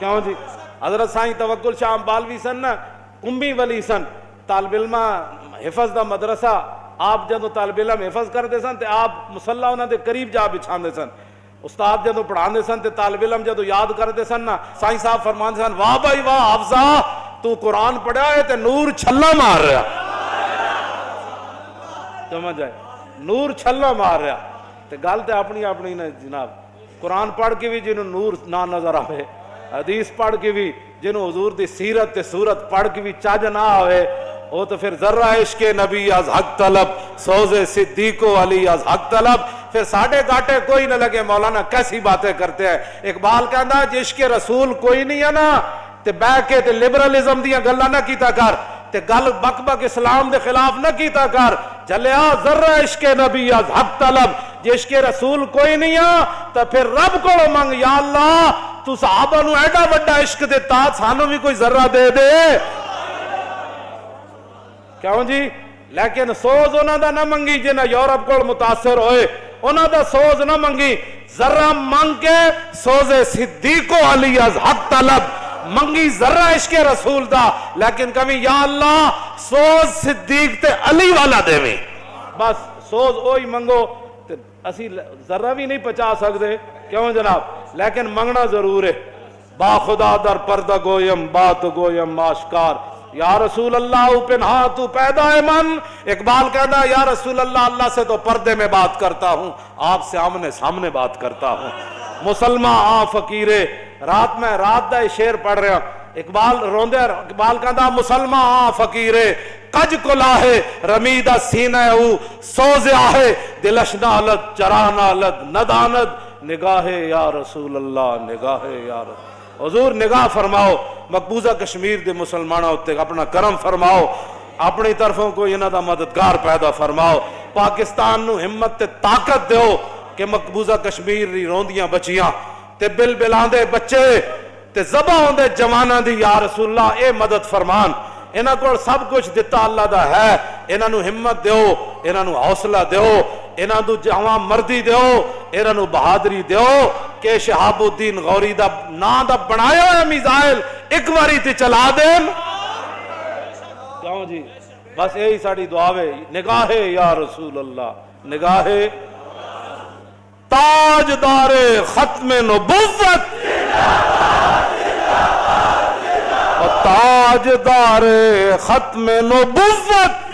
کیوں جی حضرت سائیں توکل شاہ امبالوی سن نا کمبی ولی سن طالب علم حفظ دا مدرسہ آپ جدو طالب علم حفظ کرتے سن تے آپ مصلی انہاں دے قریب جا بچھاندے سن استاد جدو پڑھاندے سن تے طالب علم جدو یاد کرتے سن نا سائیں صاحب فرماندے سن واہ بھائی واہ حافظہ تو قرآن پڑھا ہے تے نور چھلا مار رہا سمجھ آئے نور چھلا مار رہا تے گل تے اپنی اپنی نے جناب قرآن پڑھ کے بھی جنہوں نور نہ نظر آئے حدیث پڑھ کے بھی جنہوں حضور دی سیرت تے صورت پڑھ کے بھی چاج نہ آئے وہ تو پھر ذرہ عشق نبی از حق طلب سوز صدیق و علی از حق طلب پھر ساڑھے گاٹے کوئی نہ لگے مولانا کیسی باتیں کرتے ہیں اقبال کہندا عشق رسول کوئی نہیں ہے نا تے بہ کے تے لبرلزم دیاں گلاں نہ کیتا کر تے گل بک بک اسلام دے خلاف نہ کیتا کر چلیا ذرہ عشق نبی از حق طلب جے عشق رسول کوئی نہیں ہے تو پھر رب کو منگ یا اللہ تو صحابہ نو ایڈا وڈا عشق دیتا سانو بھی کوئی ذرہ دے دے کیوں جی لیکن سوز انہاں دا نہ منگی جنہاں یورپ کو متاثر ہوئے انہاں دا سوز نہ منگی ذرہ منگ کے سوز صدیق و علی از حق طلب منگی ذرہ عشق رسول دا لیکن کبھی یا اللہ سوز صدیق تے علی والا دے میں بس سوز اوہی منگو اسی ذرہ بھی نہیں پچا سکتے کیوں جناب لیکن منگنا ضرور ہے با خدا در پردہ گویم بات گویم آشکار یا رسول اللہ پنہا تو پیدا ہے من اقبال کہنا یا رسول اللہ اللہ سے تو پردے میں بات کرتا ہوں آپ سے آمنے سامنے بات کرتا ہوں مسلمان آ فقیرے رات میں رات دا شعر پڑھ رہا اقبال روندے اقبال کہنا مسلمان آ فقیرے کج کلاہے رمیدہ سینہ او سوز آہے دلش نالت چرا نالت ندانت نگاہ یا رسول اللہ نگاہ یا رسول حضور نگاہ فرماؤ مقبوضہ کشمیر دے مسلمانہ ہوتے اپنا کرم فرماؤ اپنی طرفوں کو انہاں دا مددگار پیدا فرماؤ پاکستان نو ہمت تے طاقت دیو کہ مقبوضہ کشمیر دی روندیاں بچیاں تے بل بلاندے بچے تے ذبح ہوندے جواناں دی یا رسول اللہ اے مدد فرمان انہاں کو سب کچھ دیتا اللہ دا ہے انہاں نو ہمت دیو انہاں نو حوصلہ دیو انہاں نو جواں مردی دیو انہاں نو بہادری دیو کہ شہاب الدین غوری دا نا دا بنایا ہے میزائل ایک باری تے چلا دین کیوں جی بس یہی ساڑی دعا ہے نگاہ یا رسول اللہ نگاہ تاجدار ختم نبوت تاجدار ختم نبوت